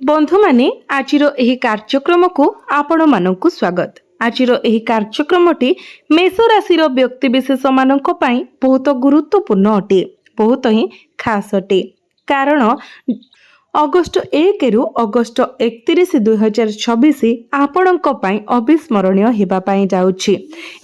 बंधु माने आजिर एही कार्यक्रम को आपण मानकु स्वागत। आजिर एही कार्यक्रमटी मेष राशि व्यक्ति विशेष मानक पई बहुत गुरुत्वपूर्ण अटे, बहुत ही खास अटे। कारण अगस्ट 1 रु अगस्ट 31 2026 आपणक पई अविस्मरणीय हेबा पई जाउछि।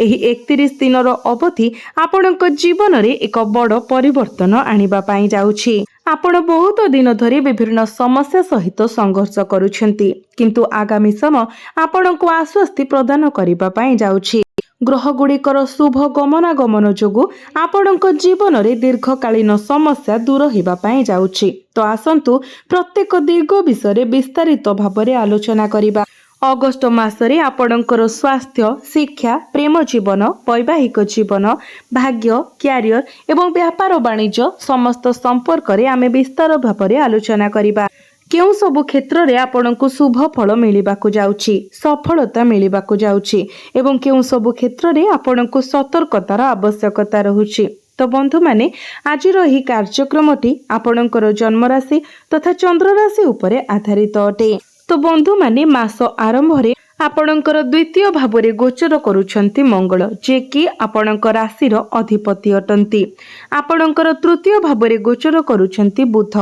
एही 31 दिनर अवधि आपणक जीवन रे एक बड़ परिवर्तन आनिबा पई जाउछि। आपण बहुत दिन धरी विभिन्न समस्या सहित संघर्ष करुछंती, किंतु आगामी समय आपणक आश्वस्ति प्रदान करिबा पई जाउछि। ग्रह गुड़िकर शुभ गमनागमन जोगु आपणक जीवन में दीर्घकालीन समस्या दूर होगा पाई जाउछि। तो आसंतु प्रत्येक दिग विषय विस्तारित भाव में आलोचना करिबा। अगस्ट मासरे आपणकर स्वास्थ्य, शिक्षा, प्रेम जीवन, वैवाहिक जीवन, भाग्य, क्यारियर एवं व्यापार वाणिज्य समस्त संपर्क में आमे विस्तार भाव में आलोचना करिबा। केउं सबु क्षेत्र रे आपणको शुभ फल मिलिबाकु जाउछि, सफलता मिलिबाकु जाउछि एवं केउं सबु क्षेत्र रे आपणको सतर्कतार आवश्यकता रहुछि। तो बंधु माने आजिर एही कार्यक्रमटी आपणकर जन्म राशि तथा चंद्र राशि उपरे आधारित अटे। तो बंधु माने मास आरंभ रे आपणकर द्वितीय भाव में गोचर करुछंती मंगल, जे कि आपणक राशिर अधिपति अटंती। आपणकर तृतीय भाव में गोचर करुछंती बुध,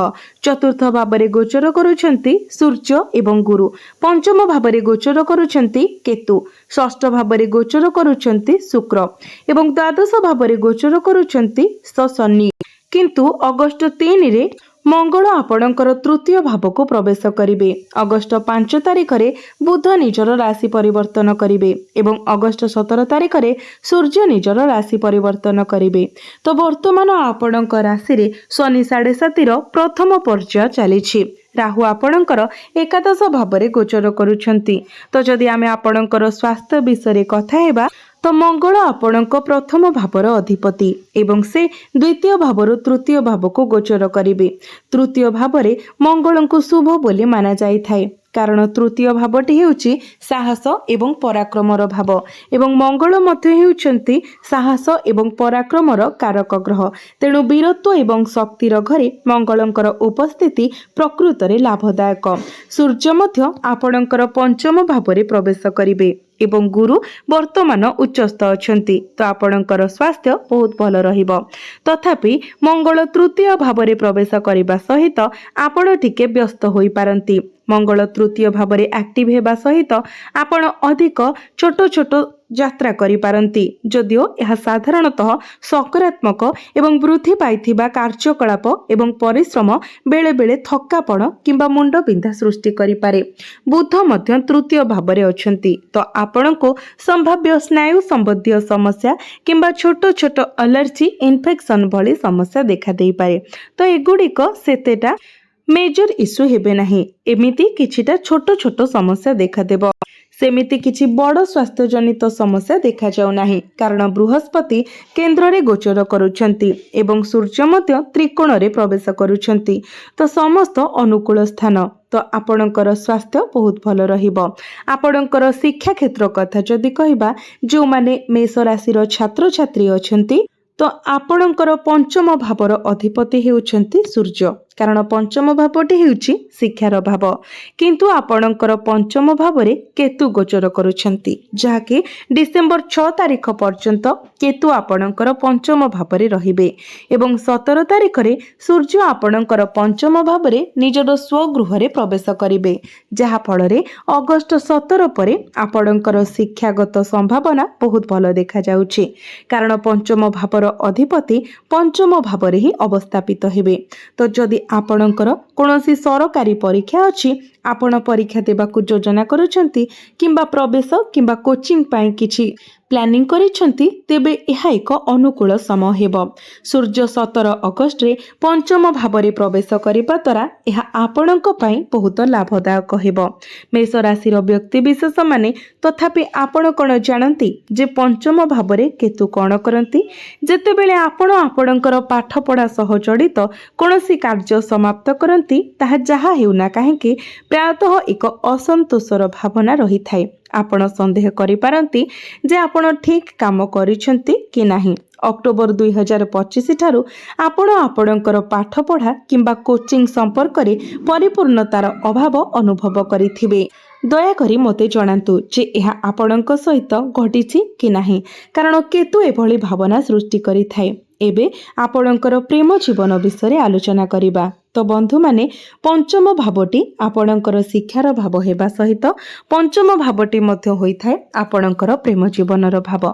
चतुर्थ भाव में गोचर करुछंती सूर्य एवं गुरु, पंचम भाव में गोचर करुछंती केतु, षष्ठ भाव में गोचर करुछंती शुक्र एवं द्वादश भाव में गोचर करुछंती शनि। किंतु अगस्ट 3 रे मंगल आपणकर तृतीय भाव को प्रवेश करिवे। अगस्ट 5 तारिख रे बुध निजर राशि परिवर्तन करिवे एवं अगस्ट 17 तारिख रे सूर्य निजर राशि परिवर्तन करिवे। तो वर्तमान आपणक राशि रे शनि 7.5 प्रथम पर्याय चलीछि। राहु आपणकर एकादश भाव में गोचर करुछंती। तो जदि आमे आपणकर स्वास्थ्य विषय कथा हेबा तो मंगल आपणक प्रथम भावर अधिपति एवं से द्वितीय भावर तृतीय भाव को गोचर करिवे। तृतीय भाव में मंगल को शुभ बोली माना जाइथाए, कारण तृतीय भावटी हेउची साहस एवं पराक्रमर भाव एवं मंगल मध्य हेउचंती साहस एवं पराक्रमर कारक ग्रह। तेणु वीरत्व एवं शक्तिर घरे मंगलंकर उपस्थिति प्रकृत रे लाभदायक। सूर्य मध्य आपणकर पंचम भाव में प्रवेश करिवे एवं गुरु वर्तमान उच्चस्थ अछंती। तो आपणकर स्वास्थ्य बहुत भल रहिबो। तथापि मंगल तृतीय भाव में प्रवेश करिबा सहित आपण टिके व्यस्त होई पारंती। मंगल तृतीय भाव में एक्टिव हेबा सहित आपण अधिक छोट छोट यात्रा करि पारंती। जदियो यह साधारणतः सकारात्मक एवं वृद्धि पाइथिबा कार्यकलाप एवं परिश्रम बेले बेले थकापण किंबा मुंड बिंधा सृष्टि करि पारे। बुध मध्य तृतीय भाव में अछंती। तो आपणको संभाव्य स्नायु संबंधी समस्या किंबा छोट छोट एलर्जी इन्फेक्शन भली समस्या देखा देई पारे। तो एगुड़िक सेतेटा मेजर इश्यू हेबे नाही। एमिति किछिटा छोट छोट समस्या देखा देबो। सेमिति किछि बड़ स्वास्थ्य जनित समस्या देखा जाउ नाही, कारण बृहस्पति केंद्र रे गोचर करुछंती एवं सूर्य मध्य त्रिकोण रे प्रवेश करुछंती। तो समस्त अनुकूल स्थान। तो आपणकर स्वास्थ्य बहुत भल रहिबो। आपणकर शिक्षा क्षेत्र कथा जदि कहिबा, जो माने मेष राशि छात्र छात्री अछंती, तो आपणकर पंचम भावर अधिपति हेउछंती सूर्य, कारण पंचम भावटी हेउछि शिक्षार भाव। किंतु आपणकर पंचम भाव रे केतु गोचर करुछंती, जाके डिसेंबर 6 तारिख पर्यंत केतु आपणकर पंचम भाव रे रहिबे एवं 17 तारिख रे सूर्य आपणकर पंचम भाव रे निजर स्वगृह रे प्रवेश करिवे, जहा फल रे अगस्ट 17 परे आपणकर शिक्षागत संभावना बहुत भल देखा जाउछि, कारण पंचम भावर अधिपति पंचम भाव रे ही अवस्थापित हेबे। तो जदि आपणकर कोनोसी सरकारी परीक्षा अछि, आपण परीक्षा देबाकू योजना करूछंती किंबा प्रवेश किंबा कोचिंग पाई किछि प्लानिंग करिछंती, तेबे एहा एक अनुकूल समय हेबो। सूर्य 17 अगस्ट रे पंचम भाव रे प्रवेश करिबा द्वारा एहा आपणक पाई बहुत लाभदायक हेबो। मेष राशि व्यक्ति विशेष माने तथापि आपण कोन जानती जे पंचम भाव रे केतु कोन करंती। जेतेबेले आपण आपणकर पाठ पढ़ा सह जड़ित कोनोसी कार्य समाप्त करंती, ताहा जहा हेउना काहेकि प्रायतः एक असंतोषर भावना रही थाए। आपण संदेह करिपारंती जे आपण ठीक काम करिसेंती कि नाही। अक्टोबर 2025 ठारू आपण आपणकर पाठपढ़ा किंबा कोचिंग संपर्क रे परिपूर्णतार अभाव अनुभव करिथिबे। दयाकरी मते जणांतु जे यह आपणक सहित घटिछि कि नाही, कारण केतु एभली भावना सृष्टि करिथाए। एबे आपणकर प्रेम जीवन विषय आलोचना करिबा। तो बंधु माने पंचम भावटी आपणकर शिक्षार भाव हेबा सहित पंचम भावटी मध्य होइथाए आपणकर प्रेम जीवनर भाव।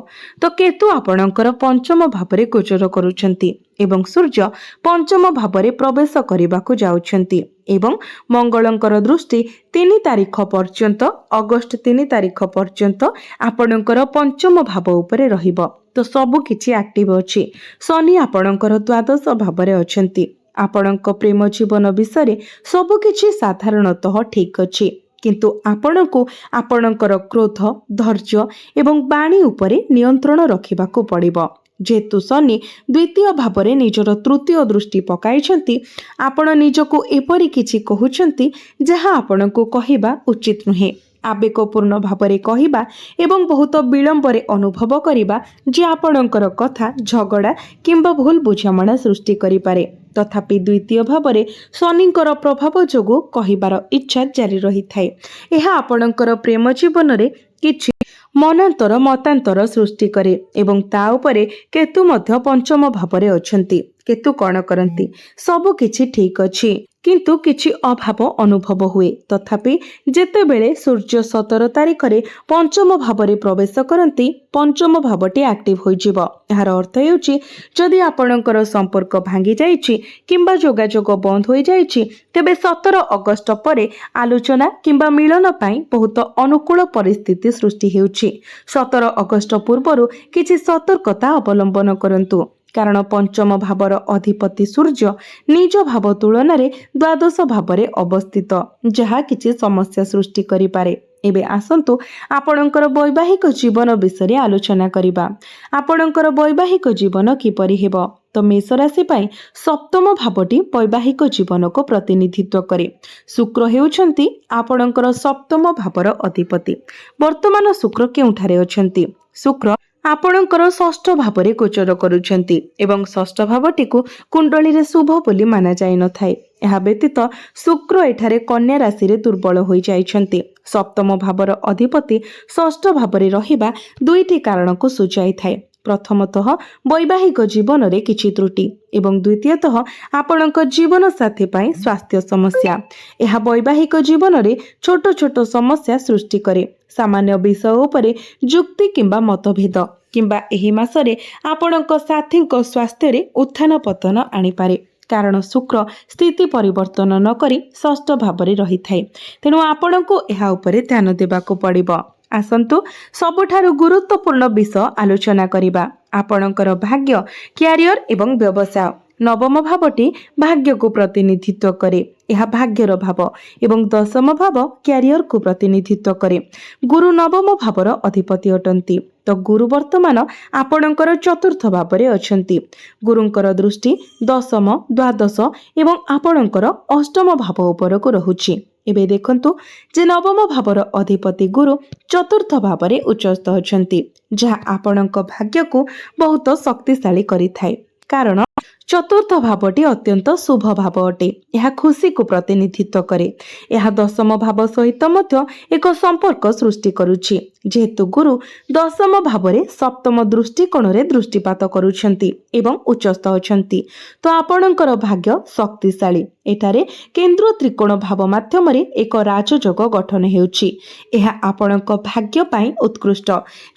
तो केतु आपणकर पंचम भावरे गोचर करूछंती एवं सूर्य पंचम भावरे प्रवेश करिबाकु जाउछंती एवं मंगलंकर दृष्टि 3 तारिख पर्यंत अगस्त 3 तारिख पर्यंत आपणकर पंचम भाव उपरे रहिबो। तो सबु किछि एक्टिव अछि। शनि आपणकर द्वादश भावरे अछंती। आपणक प्रेम जीवन विषय सबु किछि साधारणतः ठीक अछि, किंतु आपणको आपणकर क्रोध धैर्य एवं वाणी उपरे नियंत्रण रखिबाकु पड़िबो। जेतु शनि द्वितीय भावरे निजर तृतीय दृष्टि पकाइछंती, आपण निजको एपरि किछि कहउछंती जहा आपणको कहिबा उचित नुहे। आवेगपूर्ण भावरे कहिबा एवं बहुत विलंबरे अनुभव करिबा जे आपणकर कथा झगड़ा किंबा भूल बुझामणा सृष्टि करि पारे। तथापि द्वितीय भावरे शनिकर प्रभाव जोगु कहिबार इच्छा जारी रही थाए। एहा आपणकर प्रेम जीवन रे किछि मनांतर मतांतर सृष्टि करे एवं ता उपरे केतु मध्य पंचम भावरे अछंती। केतु कण करंती सबु किछि ठीक अछि, किंतु किछि अभाव अनुभव हुए। तथापि जेते बेले सूर्य 17 तारिख रे पंचम भावरे प्रवेश करंती पंचम भावटी एक्टिव होई जिवो। यार अर्थ हेउची जदि आपणकर संपर्क भांगी जाइछि किंबा जोगाजोग बंद होई जाइछि तेबे 17 अगस्त परे आलोचना किंबा मिलन पई बहुत अनुकूल परिस्थिति सृष्टि हेउछि। 17 अगस्त पूर्वरु किछि सतर्कता अवलंबन करंतु, कारण पंचम भावर अधिपति सूर्य निज भाव तुलन द्वादश भावरे अवस्थित, जहा किछि समस्या सृष्टि करि पारे। एबे आसंतु आपणकर वैवाहिक जीवन विषय आलोचना करिबा। आपणकर वैवाहिक जीवन किपरि हेबो। तो मेष राशि पई सप्तम भावटी वैवाहिक जीवन को प्रतिनिधित्व करे। शुक्र हेउछंती आपणकर सप्तम भावर अधिपति। वर्तमान शुक्र केउठारे अछंती? शुक्र आपणकर षष्ठ भावरे गोचर करुछंती एवं षष्ठ भावटी को कुंडली रे शुभ बोली माना जाय न थाए। यह व्यतीत शुक्र एठारे कन्या राशि रे दुर्बल होई जाइछंती। सप्तम भावर अधिपति षष्ठ भावरे रहिबा दुईटी कारण को सूचाई थाए। प्रथमतः वैवाहिक जीवन रे किछि त्रुटि एवं द्वितीयतः आपणक जीवन साथी पाई स्वास्थ्य समस्या। यह वैवाहिक जीवन रे छोट छोट समस्या सृष्टि करे। सामान्य विषय उपरे जुक्ति किंबा मतभेद किंबा एही मासरे आपणक साथीक स्वास्थ्य रे उत्थान पतन आनी पारे, कारण शुक्र स्थिति परिवर्तन न करी षष्ठ भावरे रही थाए। तेणु आपणको एहा उपरे ध्यान देबाको पड़िबो। आसंतु सबुठारु गुरुत्वपूर्ण विषय आलोचना करिबा। आपणकर भाग्य, क्यारियर एवं व्यवसाय। नवम भावटी भाग्य को प्रतिनिधित्व करे। यह भाग्यर भाव एवं दशम भाव क्यारियर को प्रतिनिधित्व करे। गुरु नवम भावर अधिपति अटंती। तो गुरु वर्तमान आपणकर चतुर्थ भावरे अछंती। गुरुंकर दृष्टि दशम, द्वादश एवं आपणकर अष्टम भाव उपरको रहुछि। एबे देखंतु जे नवम भावर अधिपति गुरु चतुर्थ भावरे उच्चस्थ अछंती, जहा आपणक भाग्य को बहुत शक्तिशाली करिथाए। कारण चतुर्थ भावटी अत्यंत शुभ भाव अटे। यह खुशी को प्रतिनिधित्व करे। यह दशम भाव सहित मध्य एक संपर्क सृष्टि करुछि, जेहेतु गुरु दशम भावरे सप्तम दृष्टिकोण रे दृष्टिपात करुछंती एवं उच्चस्थ अछंती। तो आपणकर भाग्य शक्तिशाली। एठारे केंद्र त्रिकोण भाव माध्यम रे एक राजयोग गठन हेउछि। यह आपणक भाग्य पाई उत्कृष्ट।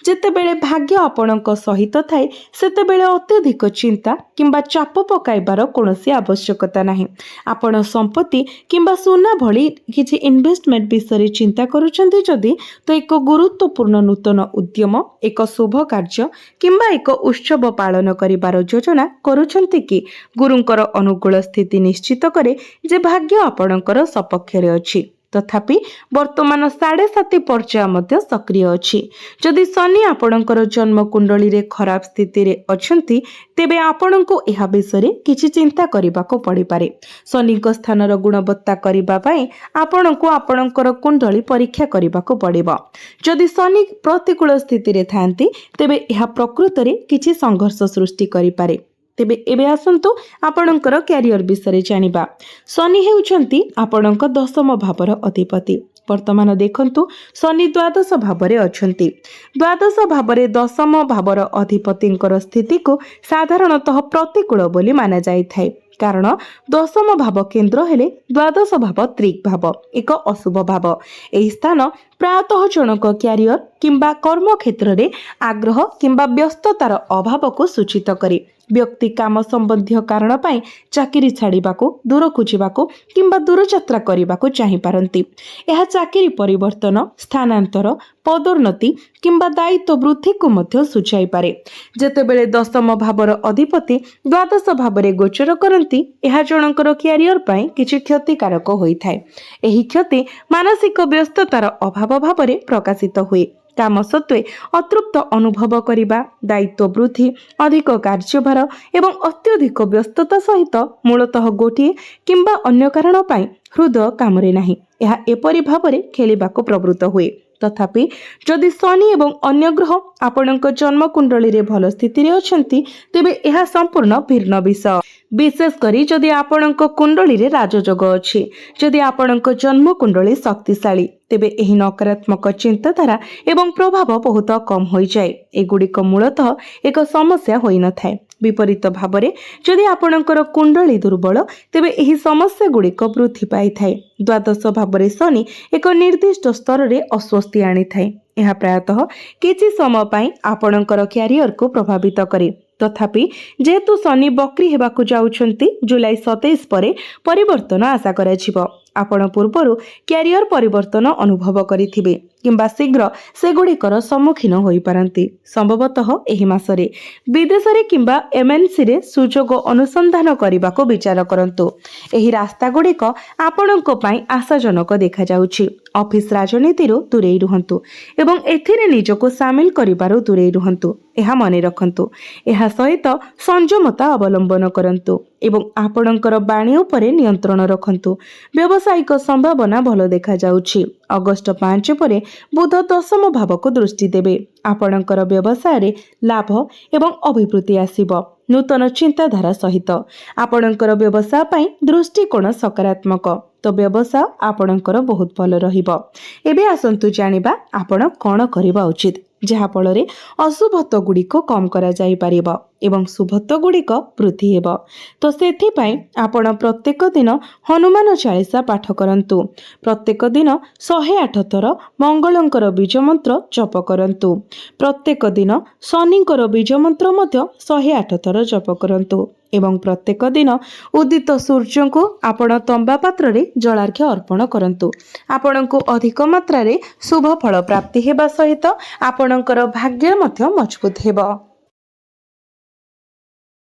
जेतेबेले भाग्य आपणक सहित थाए सेतेबेले अत्यधिक चिंता किंबा चाप पकाइबार कोनोसी आवश्यकता नाही। आपण संपत्ति किंबा सोना भली किछि इन्वेस्टमेंट विषय चिंता करूछंती जदि, तो एक गुरुत्वपूर्ण नूतन उद्यम, एक शुभ कार्य किंबा एक उत्सव पालन करिबार योजना करूछंती कि गुरुंकर अनुकूल स्थिति निश्चित करे जे भाग्य आपणकर सपक्षरे अछि। तथापि वर्तमान 7.5 पर्याय मध्य सक्रिय अछि। जदि शनि आपणकर जन्म कुंडली रे खराब स्थिति रे अछंती तेबे आपणको एहा विषय किछि चिंता करबाको पड़ी पारे। शनि को स्थानर गुणवत्ता करबा पई आपणको आपणकर कुंडली परीक्षा करबाको पड़िबो। जदि शनि प्रतिकूल स्थिति रे थांती तेबे एहा प्रकृत रे किछि संघर्ष सृष्टि करि पारे। तेबे एबे आसंतु आपणकर कैरियर विषय जानिबा। शनि हेउछंती आपणक दशम भावर अधिपति। वर्तमान देखंतु शनि द्वादश भावरे अछंती। द्वादश भावरे दशम भावर अधिपतिंकर स्थिति को साधारणतः प्रतिकूल बोली माना जाय थाए, कारण दशम भाव केंद्र हेले द्वादश भाव त्रिक भाव, एक अशुभ भाव। एही स्थान प्रायतः जनक क्यारियर किंबा कर्म क्षेत्र रे आग्रह किंबा व्यस्ततार अभाव को सूचित करे। व्यक्ति काम संबंधी कारण पाई चाकरी छाड़िबाको, दूर खुजिबाको किंबा दूर यात्रा करिबाको चाहि पारंती। एहा चाकरी परिवर्तन, स्थानांतर, पदोन्नति किंबा दायित्व वृद्धि को मध्य सूचाई पारे। जेतेबेले दशम भावर अधिपति द्वादश भावरे गोचर करंती एहा जनकर क्यारियर पाई किछि क्षतिकारक होइथाय। एही क्षति मानसिक व्यस्ततार अभाव भावरे प्रकाशित हुए। काम सत्वे अतृप्त अनुभव करिबा, दायित्व वृद्धि, अधिक कार्यभार एवं अत्यधिक व्यस्तता सहित मूलतः गोटिए किंबा अन्य कारण पाई हृदय कामरे नाही, एहा एपरि भावरे खेलिबाको प्रवृत्त हुए। तथापि जदि शनि एवं अन्य ग्रह आपणक जन्म कुंडली रे भल स्थिति रे अछंती तेबे एहा संपूर्ण भिन्न विषय। विशेष करी जदि आपणक कुंडली रे राजयोग अछि, जदि आपणक जन्म कुंडली शक्तिशाली तेबे एही नकारात्मक चिंताधारा एवं प्रभाव बहुत कम होई जाय। एगुड़िक मूलतः एक समस्या होई न थाए। विपरीत भावरे जदि आपणकर कुंडली दुर्बल तेबे एही समस्या गुड़िक वृद्धि पाई थाए। द्वादश भावरे शनि एक निर्दिष्ट स्तर रे अस्वस्थी आनी थाए। यह प्रायतः किछि समय पाई आपणकर क्यारियर को प्रभावित करे। तथापि जेहेतु शनि बक्री हेबाकु जाउछंती जुलाई 27 परे परिवर्तन आशा कराजिबो। आपण पूर्वरु क्यारियर परिवर्तन अनुभव करिथिबे किंबा शीघ्र सेगुड़िकर सम्मुखीन होई पारंती। संभवतः एही मासरे विदेश रे किंबा एमएनसी रे सुजोग अनुसंधान करबाको विचार करंतु। एही रास्ता गुड़िक आपणको पई आशाजनक देखा जाउछि। ऑफिस राजनीति रो दूरेई रुहंतु एवं एथिरे निजको शामिल करिबारो दूरेई रुहंतु। एहा मने रखंतु। एहा सहित संयमता अवलंबन करंतु एवं आपणकर बाणी उपरे नियंत्रण रखंतु। व्यावसायिक संभावना भल देखा जाउछि। अगस्त 5 परे बुध दशम भाव को दृष्टि देबे। आपणकर व्यवसाय रे लाभ एवं अभिवृद्धि आसीबो। नूतन चिंताधारा सहित आपणकर व्यवसाय पई दृष्टिकोण सकारात्मक, तो व्यवसाय आपणकर बहुत भल रहिबो। एबे आसंतु जानिबा आपण कोन करिबा उचित, जहा फଳରେ अशुभत्व गुड़िक कम करा जाई परिबो एवं शुभत्व गुड़िक वृद्धि हेबो। तो सेथि पई आपण प्रत्येक दिन हनुमान चालीसा पाठ करंतु। प्रत्येक दिन 108 थर मंगलंकर बीज मंत्र जप करंतु। प्रत्येक दिन शनिंकर बीज मंत्र मध्य 108 थर जप करंतु एवं प्रत्येक दिन उदित सूर्य को आपण तंबा पात्र रे जलार्घ्य अर्पण करंतु। आपणको अधिक मात्रा रे शुभ फल प्राप्ति हेबा सहित आपणकर भाग्य मध्य मजबूत हेबो।